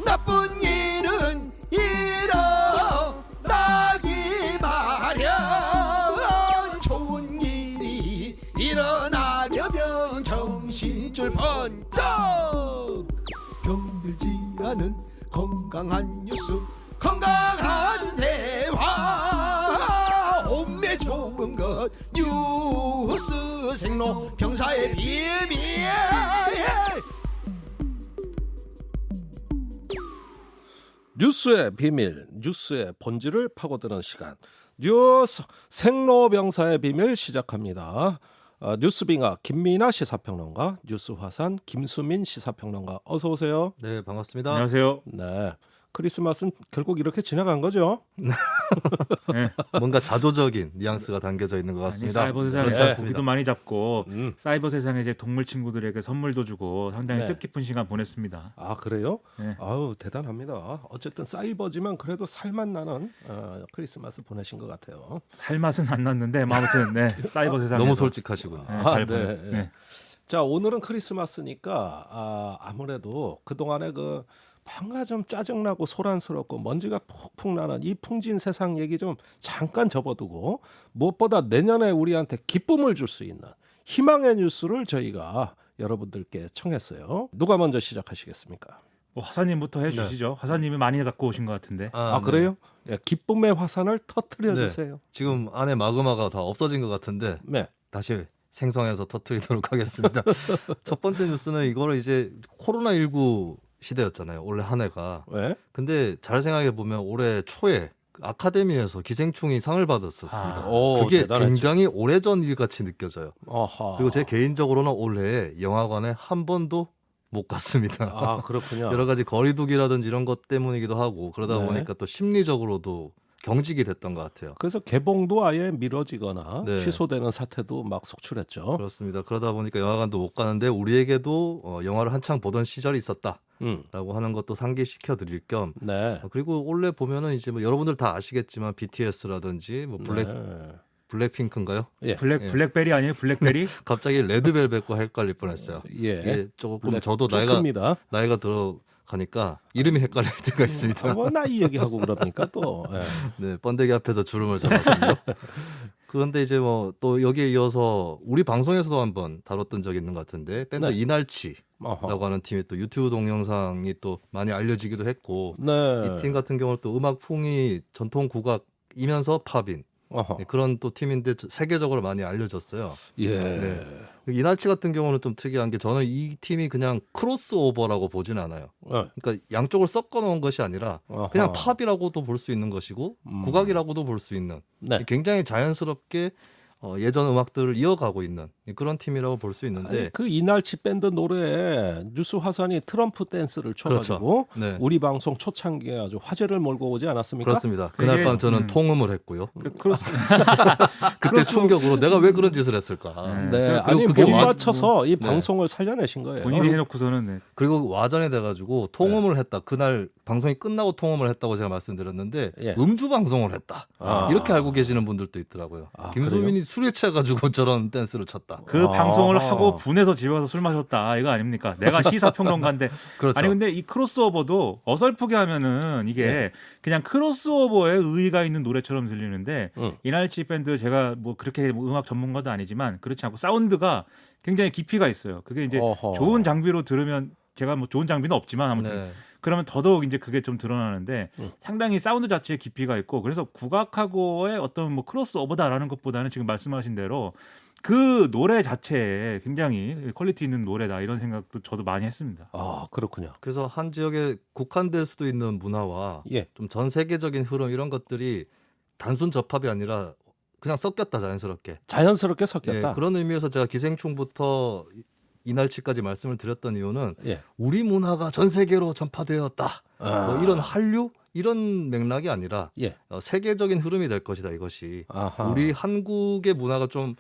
나쁜 일은 일어나기 마련. 좋은 일이 일어나려면 정신줄 번쩍. 병들지 않은 건강한 뉴스, 건강한 대화. 몸에 좋은 것 뉴스 생로 병사의 비밀. 뉴스의 비밀, 뉴스의 본질을 파고드는 시간, 뉴스 생로병사의 비밀 시작합니다. 뉴스빙하 김민아 시사평론가, 뉴스화산 김수민 시사평론가, 어서 오세요. 네, 반갑습니다. 안녕하세요. 네, 크리스마스는 결국 이렇게 지나간 거죠? 네. 뭔가 자조적인 뉘앙스가 담겨져 있는 것 같습니다. 사이버 세상에 네. 고기도 많이 잡고 사이버 세상에 이제 동물 친구들에게 선물도 주고 상당히 네. 뜻깊은 시간 보냈습니다. 아, 그래요? 네. 아우, 대단합니다. 어쨌든 사이버지만 그래도 살맛 나는 크리스마스 보내신 것 같아요. 살 맛은 안 났는데 뭐 아무튼 네, 사이버 세상에 너무 솔직하시군요. 네, 아, 잘 네. 보내. 네. 자, 오늘은 크리스마스니까 아무래도 그동안에 뭔가 좀 짜증나고 소란스럽고 먼지가 푹푹 나는 이 풍진 세상 얘기 좀 잠깐 접어두고, 무엇보다 내년에 우리한테 기쁨을 줄 수 있는 희망의 뉴스를 저희가 여러분들께 청했어요. 누가 먼저 시작하시겠습니까? 뭐 화사님부터 해주시죠. 화사님이 많이 갖고 오신 것 같은데. 아, 그래요? 예, 기쁨의 화산을 터뜨려 네. 주세요. 지금 안에 마그마가 다 없어진 것 같은데 네. 다시 생성해서 터뜨리도록 하겠습니다. 첫 번째 뉴스는 이거를 이제 코로나19 시대였잖아요. 올해 한 해가. 왜? 근데 잘 생각해 보면 올해 초에 아카데미에서 기생충이 상을 받았었습니다. 오, 그게 대단했죠. 굉장히 오래전 일 같이 느껴져요. 아하. 그리고 제 개인적으로는 올해 영화관에 한 번도 못 갔습니다. 아, 그렇군요. 여러 가지 거리두기라든지 이런 것 때문이기도 하고 그러다 네. 보니까 또 심리적으로도 경직이 됐던 것 같아요. 그래서 개봉도 아예 미뤄지거나 네. 취소되는 사태도 막 속출했죠. 그렇습니다. 그러다 보니까 영화관도 못 가는데 우리에게도 영화를 한창 보던 시절이 있었다라고 하는 것도 상기시켜 드릴 겸 네. 그리고 원래 보면은 이제 뭐 여러분들 다 아시겠지만 BTS라든지 뭐 네. 블랙핑크인가요? 예. 블랙베리 아니에요? 블랙베리? 갑자기 레드벨벳과 헷갈릴 뻔했어요. 예. 이게 조금 블랙 저도 핑크입니다. 나이가 들어가니까 이름이 헷갈릴 때가 있습니다. 뭐 나이 얘기하고 그럽니까 또. 예. 네, 번데기 앞에서 주름을 잡았군요. 그런데 이제 뭐 또 여기에 이어서 우리 방송에서도 한번 다뤘던 적이 있는 것 같은데 밴드 네. 이날치라고 어허. 하는 팀이 또 유튜브 동영상이 또 많이 알려지기도 했고 네. 이 팀 같은 경우는 또 음악풍이 전통 국악이면서 팝인 어허. 네, 그런 또 팀인데 세계적으로 많이 알려졌어요. 예. 네. 이날치 같은 경우는 좀 특이한 게 저는 이 팀이 그냥 크로스오버라고 보진 않아요. 어. 그러니까 양쪽을 섞어 놓은 것이 아니라 어허. 그냥 팝이라고도 볼 수 있는 것이고 국악이라고도 볼 수 있는 네. 굉장히 자연스럽게 예전 음악들을 이어가고 있는 그런 팀이라고 볼 수 있는데 아니, 그 이날치 밴드 노래에 뉴스 화산이 트럼프 댄스를 쳐가지고 네. 우리 방송 초창기에 아주 화제를 몰고 오지 않았습니까? 그렇습니다. 그날 그게, 밤 저는 통음을 했고요. 크로스 그때 충격으로 내가 왜 그런 짓을 했을까. 네. 그리고 아니 그게 못 와- 맞춰서 이 네. 방송을 살려내신 거예요. 본인이 해놓고서는 네. 그리고 와전이 돼가지고 통음을 했다. 그날 방송이 끝나고 통음을 했다고 제가 말씀드렸는데 예. 음주 방송을 했다. 아. 이렇게 알고 계시는 분들도 있더라고요. 아, 김수민이 술에 취해가지고 저런 댄스를 췄다. 그 아. 방송을 하고 분해서 집에 와서 술 마셨다 이거 아닙니까? 내가 시사평론가인데 그렇죠. 아니 근데 이 크로스오버도 어설프게 하면은 이게 네. 그냥 크로스오버에 의의가 있는 노래처럼 들리는데 응. 이날치 밴드 제가 뭐 그렇게 뭐 음악 전문가도 아니지만 그렇지 않고 사운드가 굉장히 깊이가 있어요. 그게 이제 어허. 좋은 장비로 들으면 제가 뭐 좋은 장비는 없지만 아무튼 네. 그러면 더더욱 이제 그게 좀 드러나는데 응. 상당히 사운드 자체에 깊이가 있고 그래서 국악하고의 어떤 뭐 크로스오버다라는 것보다는 지금 말씀하신 대로 그 노래 자체에 굉장히 퀄리티 있는 노래다 이런 생각도 저도 많이 했습니다. 아, 그렇군요. 그래서 한 지역에 국한될 수도 있는 문화와 예. 좀 전 세계적인 흐름 이런 것들이 단순 접합이 아니라 그냥 섞였다 자연스럽게. 자연스럽게 섞였다. 예, 그런 의미에서 제가 기생충부터 이날치까지 말씀을 드렸던 이유는 예. 우리 문화가 전 세계로 전파되었다. 아. 뭐 이런 한류 이런 맥락이 아니라 예. 세계적인 흐름이 될 것이다 이것이. 아하. 우리 한국의 문화가 좀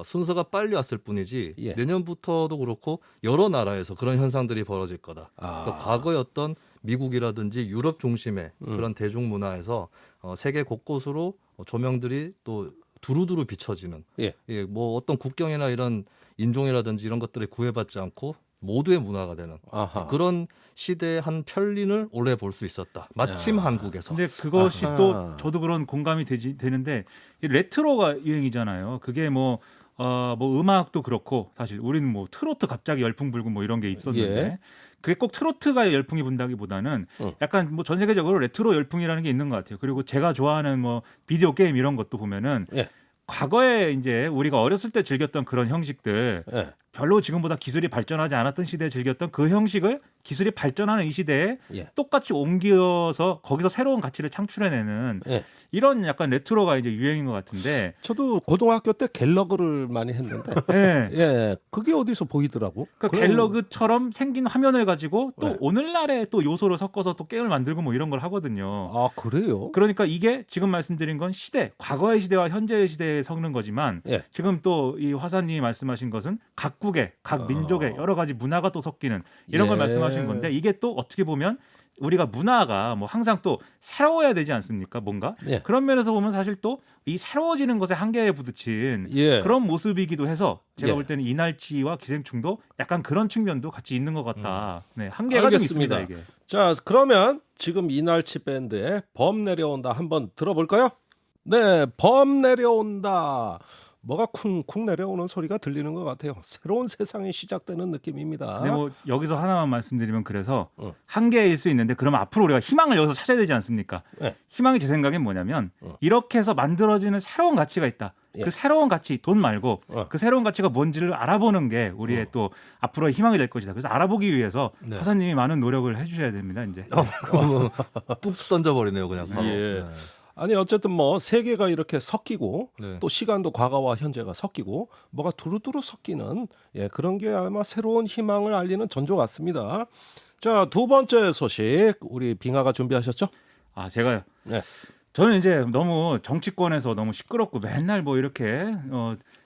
순서가 빨리 왔을 뿐이지 예. 내년부터도 그렇고 여러 나라에서 그런 현상들이 벌어질 거다. 아. 그러니까 과거의 어떤 미국이라든지 유럽 중심의 그런 대중문화에서 세계 곳곳으로 조명들이 또 두루두루 비춰지는 예. 뭐 어떤 국경이나 이런 인종이라든지 이런 것들에 구애받지 않고 모두의 문화가 되는 아하. 그런 시대의 한 편린을 오래 볼 수 있었다. 마침 야. 한국에서. 근데 그것이 아하. 또 저도 그런 공감이 되는데 이 레트로가 유행이잖아요. 그게 뭐 음악도 그렇고 사실 우리는 뭐 트로트 갑자기 열풍 불고 뭐 이런 게 있었는데 예. 그게 꼭 트로트가 열풍이 분다기보다는 약간 뭐 전 세계적으로 레트로 열풍이라는 게 있는 것 같아요. 그리고 제가 좋아하는 뭐 비디오 게임 이런 것도 보면은 예. 과거에 이제 우리가 어렸을 때 즐겼던 그런 형식들 예. 별로 지금보다 기술이 발전하지 않았던 시대에 즐겼던 그 형식을 기술이 발전하는 이 시대에 예. 똑같이 옮겨서 거기서 새로운 가치를 창출해내는 예. 이런 약간 레트로가 이제 유행인 것 같은데 저도 고등학교 때 갤러그를 많이 했는데 예. 예, 그게 어디서 보이더라고. 그러니까 그럼- 갤러그처럼 생긴 화면을 가지고 또 네. 오늘날의 또 요소를 섞어서 또 게임을 만들고 뭐 이런 걸 하거든요. 아 그래요? 그러니까 이게 지금 말씀드린 건 시대, 과거의 시대와 현재의 시대에 섞는 거지만 예. 지금 또 이 화사님이 말씀하신 것은 각국의 각 민족의 여러 가지 문화가 또 섞이는 이런 걸 예. 말씀하신 건데 이게 또 어떻게 보면 우리가 문화가 뭐 항상 또 새로워야 되지 않습니까? 뭔가 예. 그런 면에서 보면 사실 또 이 새로워지는 것에 한계에 부딪힌 예. 그런 모습이기도 해서 제가 예. 볼 때는 이날치와 기생충도 약간 그런 측면도 같이 있는 것 같다. 네, 한계가 알겠습니다. 좀 있습니다. 이게. 자, 그러면 지금 이날치 밴드의 범 내려온다 한번 들어볼까요? 네, 범 내려온다. 뭐가 쿵쿵 내려오는 소리가 들리는 것 같아요. 새로운 세상이 시작되는 느낌입니다. 근데 뭐 여기서 하나만 말씀드리면 그래서 어. 한계일 수 있는데 그러면 앞으로 우리가 희망을 여기서 찾아야 되지 않습니까? 네. 희망이 제 생각엔 뭐냐면 어. 이렇게 해서 만들어지는 새로운 가치가 있다. 예. 그 새로운 가치, 돈 말고 그 새로운 가치가 뭔지를 알아보는 게 우리의 또 앞으로의 희망이 될 것이다. 그래서 알아보기 위해서 네. 화사님이 많은 노력을 해주셔야 됩니다. 이제. 뚝 던져버리네요, 그냥 바로. 예. 네. 아니 어쨌든 뭐 세계가 이렇게 섞이고 네. 또 시간도 과거와 현재가 섞이고 뭐가 두루두루 섞이는 그런 게 아마 새로운 희망을 알리는 전조 같습니다. 자, 두 번째 소식 우리 빙하가 준비하셨죠? 아 제가요. 네. 저는 이제 너무 정치권에서 너무 시끄럽고 맨날 뭐 이렇게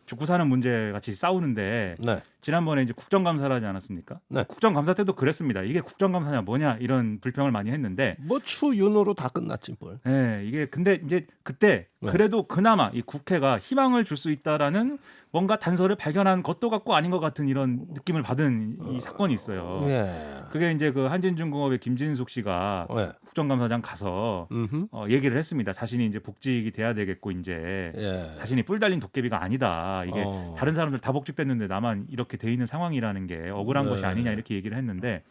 죽고 사는 문제 같이 싸우는데 네. 지난번에 이제 국정감사를 하지 않았습니까? 네. 국정감사 때도 그랬습니다. 이게 국정감사냐 뭐냐 이런 불평을 많이 했는데 뭐 추윤으로 다 끝났지 뭘. 이게 근데 이제 그때 네. 그래도 그나마 이 국회가 희망을 줄 수 있다라는 뭔가 단서를 발견한 것도 같고 아닌 것 같은 이런 느낌을 받은 이 사건이 있어요. 예. 그게 이제 그 한진중공업의 김진숙 씨가 예. 국정감사장 가서 음흠. 얘기를 했습니다. 자신이 이제 복직이 돼야 되겠고 이제 예. 자신이 뿔 달린 도깨비가 아니다. 이게 어. 다른 사람들 다 복직됐는데 나만 이렇게 돼 있는 상황이라는 게 억울한 네. 것이 아니냐 이렇게 얘기를 했는데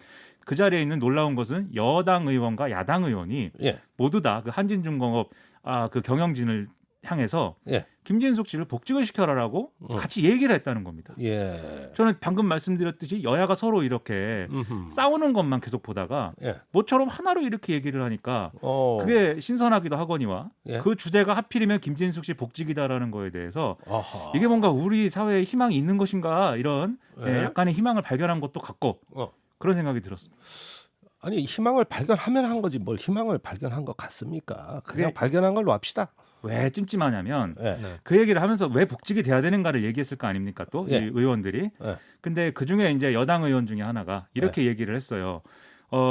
그 자리에 있는 놀라운 것은 여당 의원과 야당 의원이 예. 모두 다 그 한진중공업 그 경영진을 향해서 예. 김진숙 씨를 복직을 시켜라라고 같이 얘기를 했다는 겁니다. 예. 저는 방금 말씀드렸듯이 여야가 서로 이렇게 음흠. 싸우는 것만 계속 보다가 예. 모처럼 하나로 이렇게 얘기를 하니까 그게 신선하기도 하거니와 예. 그 주제가 하필이면 김진숙 씨 복직이다라는 거에 대해서 아하. 이게 뭔가 우리 사회에 희망이 있는 것인가 이런 예. 약간의 희망을 발견한 것도 같고 그런 생각이 들었습니다. 아니 희망을 발견하면 한 거지 뭘 희망을 발견한 것 같습니까? 그냥 그게- 발견한 걸로 합시다. 왜 찜찜하냐면 예. 네. 그 얘기를 하면서 왜 복직이 돼야 되는가를 얘기했을 거 아닙니까 또 이 예. 의원들이. 예. 근데 그 중에 이제 여당 의원 중에 하나가 이렇게 얘기를 했어요.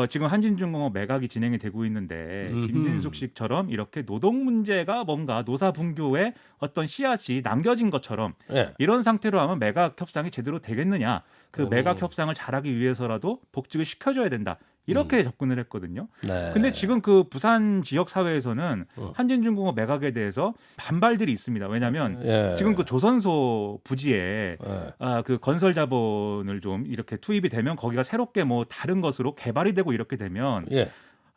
지금 한진중공업 매각이 진행이 되고 있는데 음흠. 김진숙 씨처럼 이렇게 노동 문제가 뭔가 노사 분교에 어떤 씨앗이 남겨진 것처럼 예. 이런 상태로 하면 매각 협상이 제대로 되겠느냐? 그 음. 매각 협상을 잘하기 위해서라도 복직을 시켜줘야 된다. 이렇게 접근을 했거든요. 네. 근데 지금 그 부산 지역 사회에서는 어. 한진중공업 매각에 대해서 반발들이 있습니다. 왜냐하면 예. 지금 그 조선소 부지에 예. 그 건설 자본을 좀 이렇게 투입이 되면 거기가 새롭게 뭐 다른 것으로 개발이 되고 이렇게 되면 예.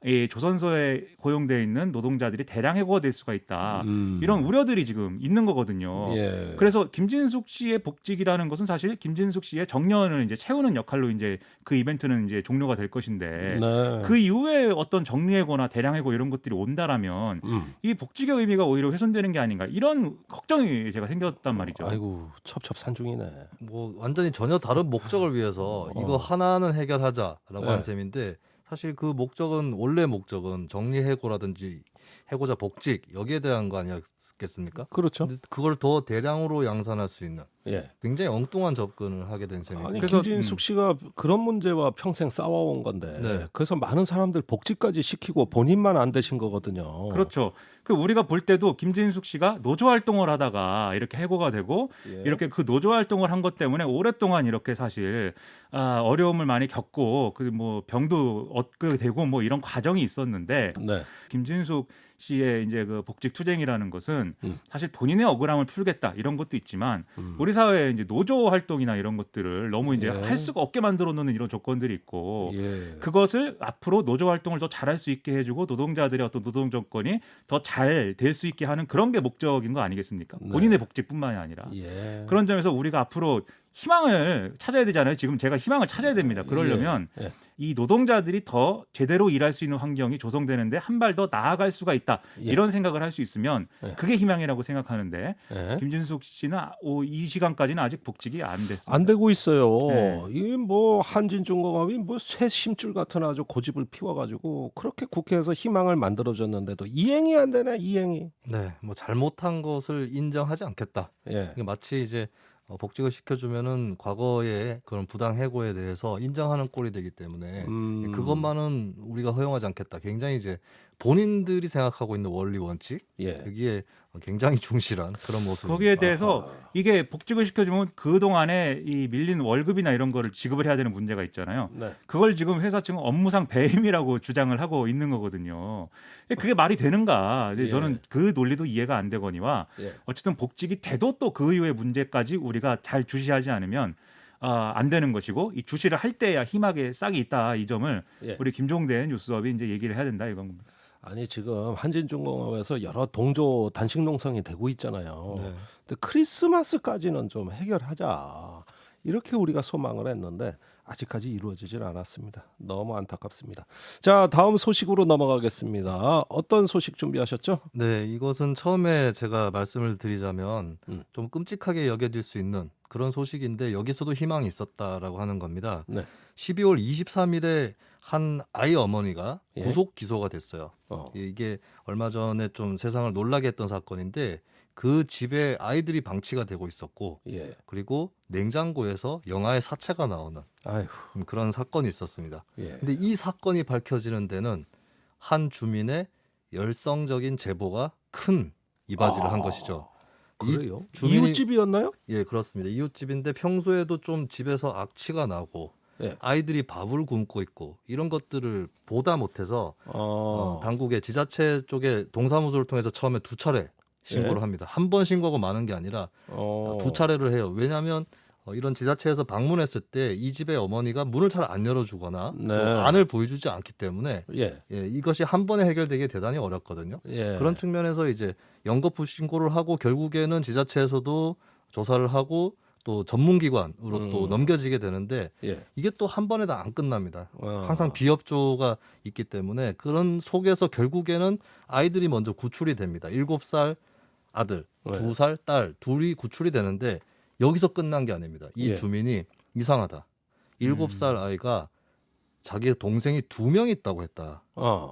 이 조선소에 고용돼 있는 노동자들이 대량 해고가 될 수가 있다. 이런 우려들이 지금 있는 거거든요. 예. 그래서 김진숙 씨의 복직이라는 것은 사실 김진숙 씨의 정년을 이제 채우는 역할로 이제 그 이벤트는 이제 종료가 될 것인데 네. 그 이후에 어떤 정리해고나 대량해고 이런 것들이 온다라면 이 복직의 의미가 오히려 훼손되는 게 아닌가 이런 걱정이 제가 생겼단 말이죠. 아이고 첩첩산중이네. 뭐 완전히 전혀 다른 목적을 위해서 이거 하나는 해결하자라고 네. 한 셈인데 사실 그 목적은 원래 목적은 정리해고라든지 해고자 복직 여기에 대한 거 있겠습니까? 그렇죠. 근데 그걸 더 대량으로 양산할 수 있는 예. 굉장히 엉뚱한 접근을 하게 된 셈이고. 아니 그래서, 김진숙 씨가 그런 문제와 평생 싸워온 건데 네. 그래서 많은 사람들 복지까지 시키고 본인만 안 되신 거거든요. 그렇죠. 그 우리가 볼 때도 김진숙 씨가 노조 활동을 하다가 이렇게 해고가 되고 예. 이렇게 그 노조 활동을 한 것 때문에 오랫동안 이렇게 사실 어려움을 많이 겪고 그 뭐 병도 얻게 되고 뭐 이런 과정이 있었는데 네. 김진숙 씨의 이제 그 복직 투쟁이라는 것은 음. 사실 본인의 억울함을 풀겠다 이런 것도 있지만 우리 사회에 이제 노조 활동이나 이런 것들을 너무 이제 예. 할 수가 없게 만들어 놓는 이런 조건들이 있고 예. 그것을 앞으로 노조 활동을 더 잘할 수 있게 해주고 노동자들의 어떤 노동 조건이 더 잘 될 수 있게 하는 그런 게 목적인 거 아니겠습니까? 네. 본인의 복직뿐만이 아니라 예. 그런 점에서 우리가 앞으로 희망을 찾아야 되잖아요. 지금 제가 희망을 찾아야 됩니다. 그러려면 예. 이 노동자들이 더 제대로 일할 수 있는 환경이 조성되는데 한 발 더 나아갈 수가 있다. 예. 이런 생각을 할 수 있으면 예. 그게 희망이라고 생각하는데 예. 김진숙 씨는 이 시간까지는 아직 복직이 안 됐습니다. 안 되고 있어요. 네. 이 뭐 한진중공업이 뭐 새 심줄 같은 아주 고집을 피워가지고 그렇게 국회에서 희망을 만들어줬는데도 이행이 안 되네. 이행이. 네, 뭐 잘못한 것을 인정하지 않겠다. 예. 이게 마치 이제 복직을 시켜주면은 과거의 그런 부당 해고에 대해서 인정하는 꼴이 되기 때문에 그것만은 우리가 허용하지 않겠다. 굉장히 이제 본인들이 생각하고 있는 원리 원칙 예. 여기에 굉장히 충실한 그런 모습. 거기에 대해서 아하. 이게 복직을 시켜주면 그 동안에 이 밀린 월급이나 이런 거를 지급을 해야 되는 문제가 있잖아요. 네. 그걸 지금 회사 측은 업무상 배임이라고 주장을 하고 있는 거거든요. 근데 그게 말이 되는가? 근데 예. 저는 그 논리도 이해가 안 되거니와 예. 어쨌든 복직이 돼도 또 그 이후의 문제까지 우리가 잘 주시하지 않으면 안 되는 것이고 이 주시를 할 때야 희망의 싹이 있다 이 점을 예. 우리 김종대 뉴스업이 이제 얘기를 해야 된다 이건 겁니다. 아니 지금 한진중공업에서 여러 동조 단식 농성이 되고 있잖아요. 네. 근데 크리스마스까지는 좀 해결하자. 이렇게 우리가 소망을 했는데 아직까지 이루어지질 않았습니다. 너무 안타깝습니다. 자, 다음 소식으로 넘어가겠습니다. 어떤 소식 준비하셨죠? 네, 이것은 처음에 제가 말씀을 드리자면 좀 끔찍하게 여겨질 수 있는 그런 소식인데 여기서도 희망이 있었다라고 하는 겁니다. 네. 12월 23일에 한 아이 어머니가 예. 구속 기소가 됐어요. 이게 얼마 전에 좀 세상을 놀라게 했던 사건인데 그 집에 아이들이 방치가 되고 있었고 예. 그리고 냉장고에서 영아의 사체가 나오는 아이고. 그런 사건이 있었습니다. 예. 근데 이 사건이 밝혀지는 데는 한 주민의 열성적인 제보가 큰 이바지를 한 것이죠. 그래요? 주민이- 이웃집이었나요? 예, 그렇습니다. 이웃집인데 평소에도 좀 집에서 악취가 나고 예. 아이들이 밥을 굶고 있고 이런 것들을 보다 못해서 당국의 지자체 쪽에 동사무소를 통해서 처음에 2차례 신고를 예. 합니다. 한 번 신고하고 마는 게 아니라 2차례를 해요. 왜냐하면 이런 지자체에서 방문했을 때 이 집의 어머니가 문을 잘 안 열어주거나 네. 또 안을 보여주지 않기 때문에 예. 이것이 한 번에 해결되기 대단히 어렵거든요. 예. 그런 측면에서 이제 연거푸 신고를 하고 결국에는 지자체에서도 조사를 하고 또 전문기관으로 또 넘겨지게 되는데 예. 이게 또 한 번에 다 안 끝납니다. 어. 항상 비협조가 있기 때문에 그런 속에서 결국에는 아이들이 먼저 구출이 됩니다. 7살 아들, 네. 2살 딸 둘이 구출이 되는데 여기서 끝난 게 아닙니다. 이 예. 주민이 이상하다. 7살 아이가 자기 동생이 2명 있다고 했다.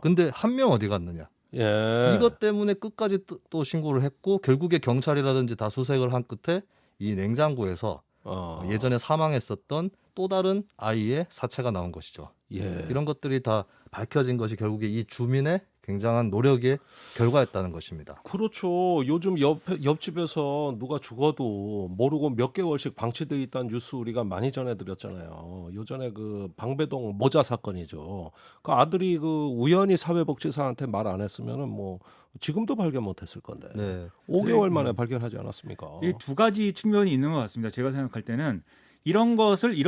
근데 1명 어디 갔느냐. 예. 이것 때문에 끝까지 또 신고를 했고 결국에 경찰이라든지 다 수색을 한 끝에 이 냉장고에서 예전에 사망했었던 또 다른 아이의 사체가 나온 것이죠. 예. 이런 것들이 다 밝혀진 것이 결국에 이 주민의 굉장한 노력의 결과였다는 것입니다. 그렇죠. 요즘 옆집에서 누가 죽어도 모르고 몇 개월씩 방치돼 있다는 뉴스 우리가 많이 전해드렸잖아요. 요전에 그 방배동 모자 사건이죠. 그 아들이 그 우연히 사회복지사한테 말 안 했으면은 뭐 지금도 발견 못했을 건데. 네. 5개월 만에 발견하지 않았습니까? 이 두 가지 측면이 있는 것 같습니다. 제가 생각할 때는 이런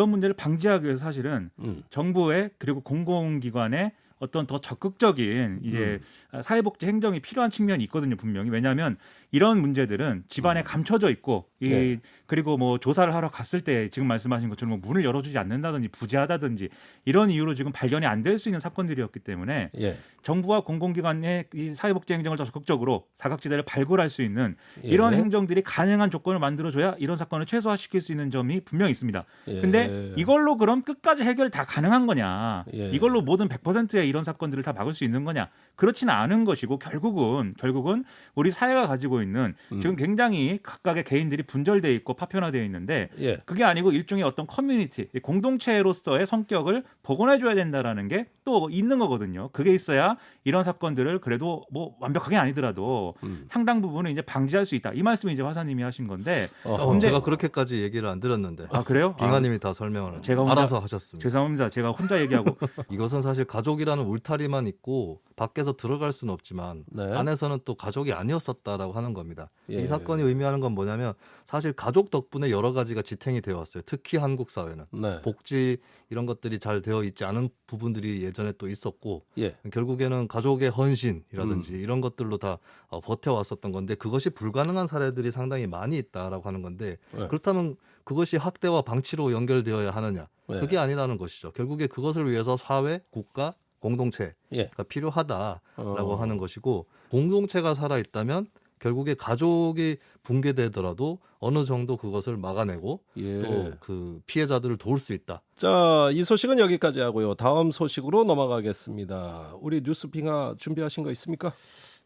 문제를 방지하기 위해서 사실은 정부의 그리고 공공기관의 어떤 더 적극적인 이제 사회복지 행정이 필요한 측면이 있거든요, 분명히. 왜냐하면 이런 문제들은 집안에 감춰져 있고 네. 그리고 뭐 조사를 하러 갔을 때 지금 말씀하신 것처럼 뭐 문을 열어주지 않는다든지 부재하다든지 이런 이유로 지금 발견이 안 될 수 있는 사건들이었기 때문에 예. 정부와 공공기관의 이 사회복지 행정을 더 적극적으로 사각지대를 발굴할 수 있는 예. 이런 행정들이 가능한 조건을 만들어줘야 이런 사건을 최소화시킬 수 있는 점이 분명히 있습니다. 예. 근데 이걸로 그럼 끝까지 해결 다 가능한 거냐? 예. 이걸로 모든 100%의 이런 사건들을 다 막을 수 있는 거냐? 그렇지는 않은 것이고 결국은 우리 사회가 가지고 가지고 있는 지금 굉장히 각각의 개인들이 분절되어 있고 파편화되어 있는데 예. 그게 아니고 일종의 어떤 커뮤니티, 공동체로서의 성격을 복원해줘야 된다라는 게 또 있는 거거든요. 그게 있어야 이런 사건들을 그래도 뭐 완벽하게 아니더라도 상당 부분은 이제 방지할 수 있다. 이 말씀을 이제 화사님이 하신 건데. 근데 제가 그렇게까지 얘기를 안 드렸는데. 아 그래요? 빙하님이 다 설명을 제가 혼자- 알아서 하셨습니다. 죄송합니다. 제가 혼자 얘기하고 이것은 사실 가족이라는 울타리만 있고 밖에서 들어갈 수는 없지만 네. 안에서는 또 가족이 아니었었다라고 하는 겁니다. 예. 이 사건이 의미하는 건 뭐냐면 사실 가족 덕분에 여러 가지가 지탱이 되어 왔어요. 특히 한국 사회는 네. 복지 이런 것들이 잘 되어 있지 않은 부분들이 예전에 또 있었고 예. 결국에는 가족의 헌신이라든지 이런 것들로 다 버텨왔었던 건데 그것이 불가능한 사례들이 상당히 많이 있다라고 하는 건데 네. 그렇다면 그것이 학대와 방치로 연결되어야 하느냐? 네. 그게 아니라는 것이죠. 결국에 그것을 위해서 사회, 국가, 공동체가 예. 필요하다라고 하는 것이고 공동체가 살아있다면 결국에 가족이 붕괴되더라도 어느 정도 그것을 막아내고 예. 또 그 피해자들을 도울 수 있다. 자, 이 소식은 여기까지 하고요. 다음 소식으로 넘어가겠습니다. 우리 뉴스핑아 준비하신 거 있습니까?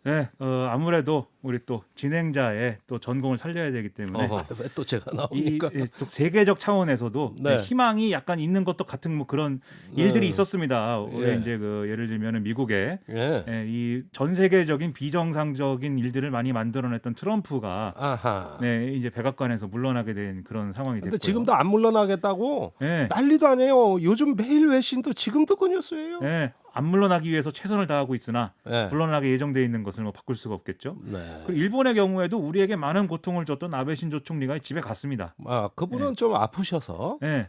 네, 아무래도 우리 또 진행자의 또 전공을 살려야 되기 때문에 어허. 왜 또 제가 이 나옵니까? 또 세계적 차원에서도 네. 희망이 약간 있는 것도 같은 뭐 그런 일들이 네. 있었습니다. 올해 예. 이제 그 예를 들면은 미국에 예. 이 전 세계적인 비정상적인 일들을 많이 만들어냈던 트럼프가 아하. 네, 이제 백악관에서 물러나게 된 그런 상황이 근데 됐고요. 지금도 안 물러나겠다고 네, 난리도 아니에요. 요즘 매일 외신도 지금도 그 뉴스예요. 네, 안 물러나기 위해서 최선을 다하고 있으나 예. 물러나게 예정돼 있는 것을 뭐 바꿀 수가 없겠죠. 네. 그리고 일본의 경우에도 우리에게 많은 고통을 줬던 아베 신조 총리가 집에 갔습니다. 아, 그분은 좀 아프셔서 네,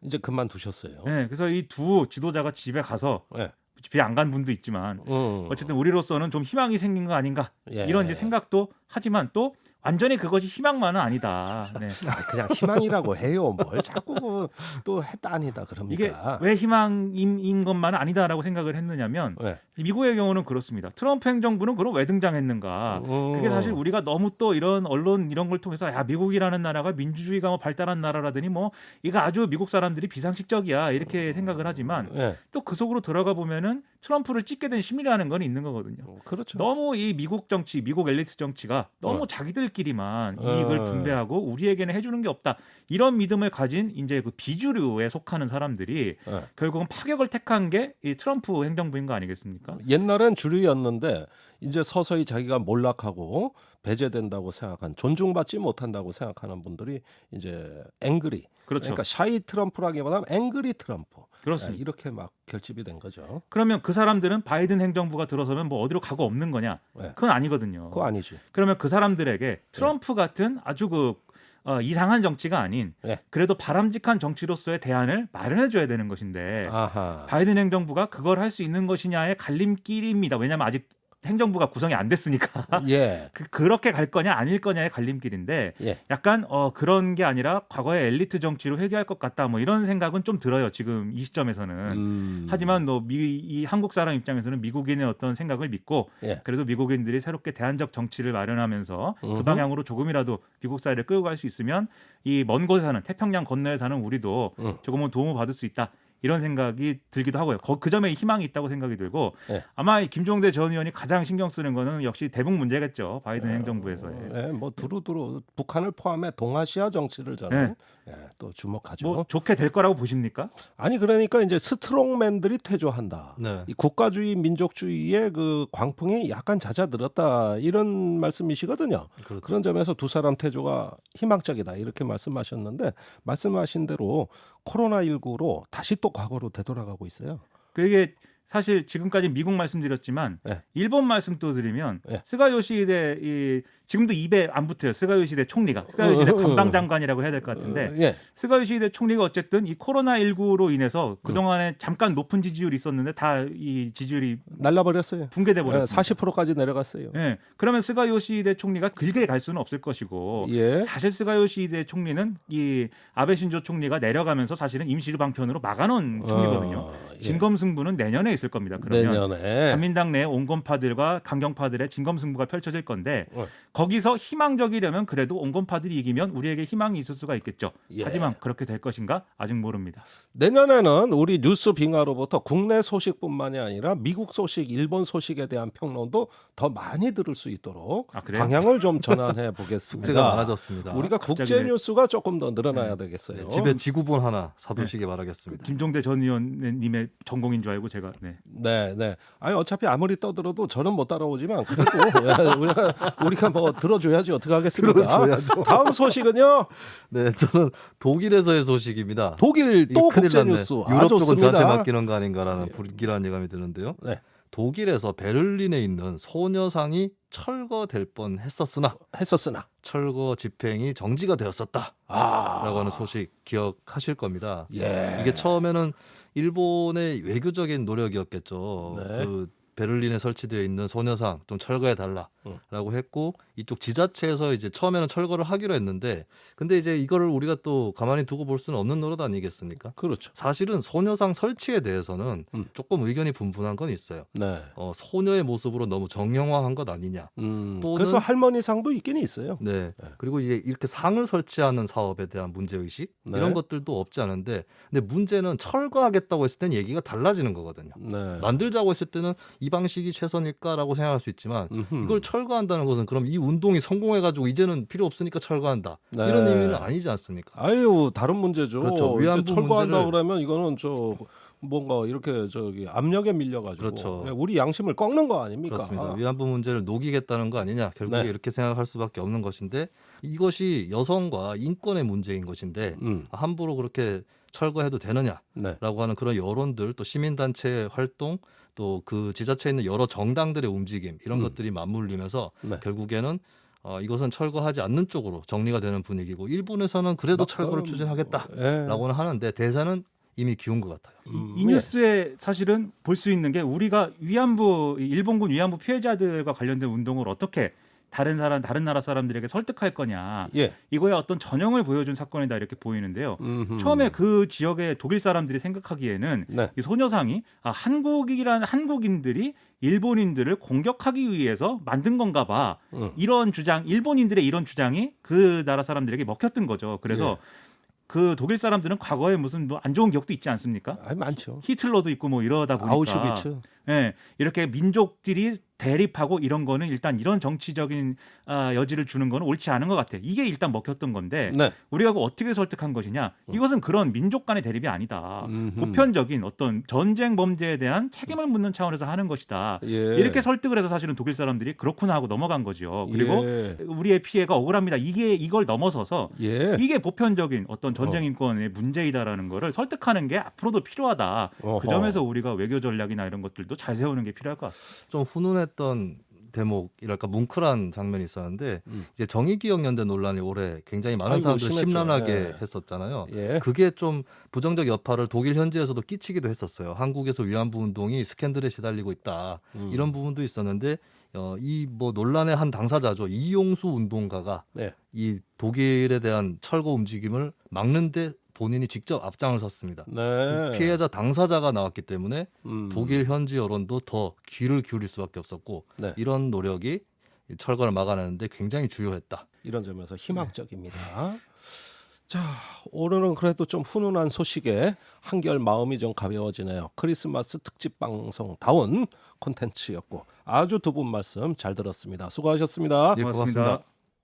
이제 그만두셨어요. 네, 그래서 이 두 지도자가 집에 가서 예. 집에 안 간 분도 있지만 음. 어쨌든 우리로서는 좀 희망이 생긴 거 아닌가 예. 이런 이제 생각도 하지만 또 완전히 그것이 희망만은 아니다. 네. 그냥 희망이라고 해요. 뭘 자꾸 또 했다 아니다 이게 그럽니까? 왜 희망인 것만은 아니다라고 생각을 했느냐면 네. 미국의 경우는 그렇습니다. 트럼프 행정부는 그럼 왜 등장했는가? 그게 사실 우리가 너무 또 이런 언론 이런 걸 통해서 야 미국이라는 나라가 민주주의가 뭐 발달한 나라라더니 뭐 이거 아주 미국 사람들이 비상식적이야 이렇게 생각을 하지만 네. 또 그 속으로 들어가 보면은 트럼프를 찍게 된 심리라는 건 있는 거거든요. 그렇죠. 너무 이 미국 정치, 미국 엘리트 정치가 너무 자기들끼리만 이익을 분배하고 우리에게는 해주는 게 없다. 이런 믿음을 가진 이제 그 비주류에 속하는 사람들이 네. 결국은 파격을 택한 게 이 트럼프 행정부인 거 아니겠습니까? 옛날엔 주류였는데 이제 서서히 자기가 몰락하고 배제된다고 생각한 존중받지 못한다고 생각하는 분들이 이제 앵그리. 그렇죠. 그러니까 샤이 트럼프라기보다는 앵그리 트럼프. 그렇습니다. 이렇게 막 결집이 된 거죠. 그러면 그 사람들은 바이든 행정부가 들어서면 뭐 어디로 가고 없는 거냐? 네. 그건 아니거든요. 그거 아니지. 그러면 그 사람들에게 트럼프 같은 아주 그 이상한 정치가 아닌 네. 그래도 바람직한 정치로서의 대안을 마련해 줘야 되는 것인데 아하. 바이든 행정부가 그걸 할 수 있는 것이냐의 갈림길입니다. 왜냐하면 아직 행정부가 구성이 안 됐으니까 예. 그렇게 갈 거냐 아닐 거냐의 갈림길인데 예. 약간 그런 게 아니라 과거의 엘리트 정치로 회귀할 것 같다 뭐 이런 생각은 좀 들어요. 지금 이 시점에서는. 하지만 이 한국 사람 입장에서는 미국인의 어떤 생각을 믿고 예. 그래도 미국인들이 새롭게 대안적 정치를 마련하면서 그 방향으로 조금이라도 미국 사회를 끌고 갈 수 있으면 이 먼 곳에 사는 태평양 건너에 사는 우리도 조금은 도움을 받을 수 있다. 이런 생각이 들기도 하고요. 그 점에 희망이 있다고 생각이 들고 네. 아마 이 김종대 전 의원이 가장 신경 쓰는 거는 역시 대북 문제겠죠. 바이든 행정부에서의. 네, 뭐 두루두루 북한을 포함해 동아시아 정치를 저는 또 주목하죠. 뭐 좋게 될 거라고 보십니까? 아니 그러니까 이제 스트롱맨들이 퇴조한다. 네. 이 국가주의 민족주의의 그 광풍이 약간 잦아들었다 이런 말씀이시거든요. 그렇죠. 그런 점에서 두 사람 퇴조가 희망적이다 이렇게 말씀하셨는데 말씀하신 대로 코로나19로 다시 또 과거로 되돌아가고 있어요. 그게 사실 지금까지 미국 말씀드렸지만 네. 일본 말씀 또 드리면 네. 스가 요시히데 지금도 입에 안 붙어요. 스가 요시히데 총리가 스가 요시히데 관방장관이라고 해야 될 것 같은데 예. 스가 요시히데 총리가 어쨌든 이 코로나19로 인해서 그동안에 잠깐 높은 지지율이 있었는데 다 이 지지율이 날라버렸어요. 붕괴돼 버렸습니다. 40%까지 내려갔어요. 네. 그러면 스가 요시히데 총리가 길게 갈 수는 없을 것이고 예. 사실 스가 요시히데 총리는 이 아베 신조 총리가 내려가면서 사실은 임시로 방편으로 막아놓은 총리거든요. 예. 진검승부는 내년에 있을 겁니다. 그러면 내년에 자민당 내 온건파들과 강경파들의 진검승부가 펼쳐질 건데 어. 거기서 희망적이려면 그래도 온건파들이 이기면 우리에게 희망이 있을 수가 있겠죠. 예. 하지만 그렇게 될 것인가 아직 모릅니다. 내년에는 우리 뉴스 빙하로부터 국내 소식뿐만이 아니라 미국 소식, 일본 소식에 대한 평론도 더 많이 들을 수 있도록 아, 그래요? 방향을 좀 전환해 보겠습니다. 숙제가 많아졌습니다. 우리가 갑자기 국제 왜- 뉴스가 조금 더 늘어나야 되겠어요. 집에 지구본 하나 사두시기 바라겠습니다. 김종대 전 의원님의 전공인 줄 알고 제가 네, 네. 아니 어차피 아무리 떠들어도 저는 못 따라오지만 그래도 예, 우리가 뭐 들어줘야지 어떻게 하겠습니까? 들어줘야죠. 다음 소식은요. 네, 저는 독일에서의 소식입니다. 독일 또 큰일 국제 났네. 뉴스. 유럽 쪽은 좋습니다. 저한테 맡기는 거 아닌가라는 불길한 예감이 드는데요. 네. 독일에서 베를린에 있는 소녀상이 철거될 뻔했었으나 했었으나. 철거 집행이 정지가 되었었다라고 아. 하는 소식 기억하실 겁니다. 예. 이게 처음에는 일본의 외교적인 노력이었겠죠. 네. 그 베를린에 설치되어 있는 소녀상 좀 철거해 달라라고 했고 이쪽 지자체에서 이제 처음에는 철거를 하기로 했는데 근데 이제 이거를 우리가 또 가만히 두고 볼 수는 없는 노릇 아니겠습니까? 그렇죠. 사실은 소녀상 설치에 대해서는 음. 조금 의견이 분분한 건 있어요. 네. 소녀의 모습으로 너무 정형화한 것 아니냐. 또는- 그래서 할머니 상도 있긴 있어요. 네. 그리고 이제 이렇게 상을 설치하는 사업에 대한 문제 의식 네. 이런 것들도 없지 않은데 근데 문제는 철거하겠다고 했을 땐 얘기가 달라지는 거거든요. 네. 만들자고 했을 때는 이 방식이 최선일까라고 생각할 수 있지만 음흠. 이걸 철거한다는 것은 그럼 이 운동이 성공해가지고 이제는 필요 없으니까 철거한다 네. 이런 의미는 아니지 않습니까? 아유 다른 문제죠. 그렇죠. 이제 위안부 철거한다 문제를- 그러면 이거는 뭔가 이렇게 압력에 밀려가지고 그렇죠. 우리 양심을 꺾는 거 아닙니까? 그렇습니다. 위안부 문제를 녹이겠다는 거 아니냐 결국에 네. 이렇게 생각할 수밖에 없는 것인데 이것이 여성과 인권의 문제인 것인데 함부로 그렇게 철거해도 되느냐라고 네. 하는 그런 여론들 또 시민단체의 활동 또 그 지자체에 있는 여러 정당들의 움직임 이런 것들이 맞물리면서 네. 결국에는 이것은 철거하지 않는 쪽으로 정리가 되는 분위기고 일본에서는 그래도 철거를 추진하겠다라고는 예. 하는데 대사는 이미 기운 것 같아요. 이 뉴스에 사실은 볼 수 있는 게 우리가 일본군 위안부 피해자들과 관련된 운동을 어떻게 다른 나라 사람들에게 설득할 거냐 예. 이거의 어떤 전형을 보여준 사건이다 이렇게 보이는데요. 음흠. 처음에 그 지역의 독일 사람들이 생각하기에는 네. 이 소녀상이 한국인들이 일본인들을 공격하기 위해서 만든 건가 봐. 이런 주장, 일본인들의 이런 주장이 그 나라 사람들에게 먹혔던 거죠. 그래서 그 독일 사람들은 과거에 무슨 뭐 안 좋은 기억도 있지 않습니까? 아니 많죠. 히틀러도 있고 뭐 이러다 보니까 아우슈비츠. 예, 이렇게 민족들이 대립하고 이런 거는 일단 이런 정치적인 여지를 주는 거는 옳지 않은 것 같아. 이게 일단 먹혔던 건데 네. 우리가 어떻게 설득한 것이냐? 이것은 그런 민족 간의 대립이 아니다. 음흠. 보편적인 어떤 전쟁 범죄에 대한 책임을 묻는 차원에서 하는 것이다. 예. 이렇게 설득을 해서 사실은 독일 사람들이 그렇구나 하고 넘어간 거죠. 그리고 예. 우리의 피해가 억울합니다. 이걸 넘어서서 예. 이게 보편적인 어떤 전쟁 인권의 문제이다라는 거를 설득하는 게 앞으로도 필요하다. 어허. 그 점에서 우리가 외교 전략이나 이런 것들도 잘 세우는 게 필요할 것 같습니다. 좀 훈훈했던 대목이랄까 뭉클한 장면이 있었는데 이제 정의기억연대 논란이 올해 굉장히 많은 아이고, 사람들 심했죠. 심란하게 예. 했었잖아요. 예. 그게 좀 부정적 여파를 독일 현지에서도 끼치기도 했었어요. 한국에서 위안부 운동이 스캔들에 시달리고 있다 이런 부분도 있었는데 이 뭐 논란의 한 당사자죠 이용수 운동가가 네. 이 독일에 대한 철거 움직임을 막는데 본인이 직접 앞장을 섰습니다. 네. 피해자 당사자가 나왔기 때문에 독일 현지 여론도 더 귀를 기울일 수밖에 없었고 네. 이런 노력이 철거를 막아내는데 굉장히 주요했다. 이런 점에서 희망적입니다. 자, 오늘은 그래도 좀 훈훈한 소식에 한결 마음이 좀 가벼워지네요. 크리스마스 특집 방송 다운 콘텐츠였고 아주 두 분 말씀 잘 들었습니다. 수고하셨습니다. 예, 고맙습니다.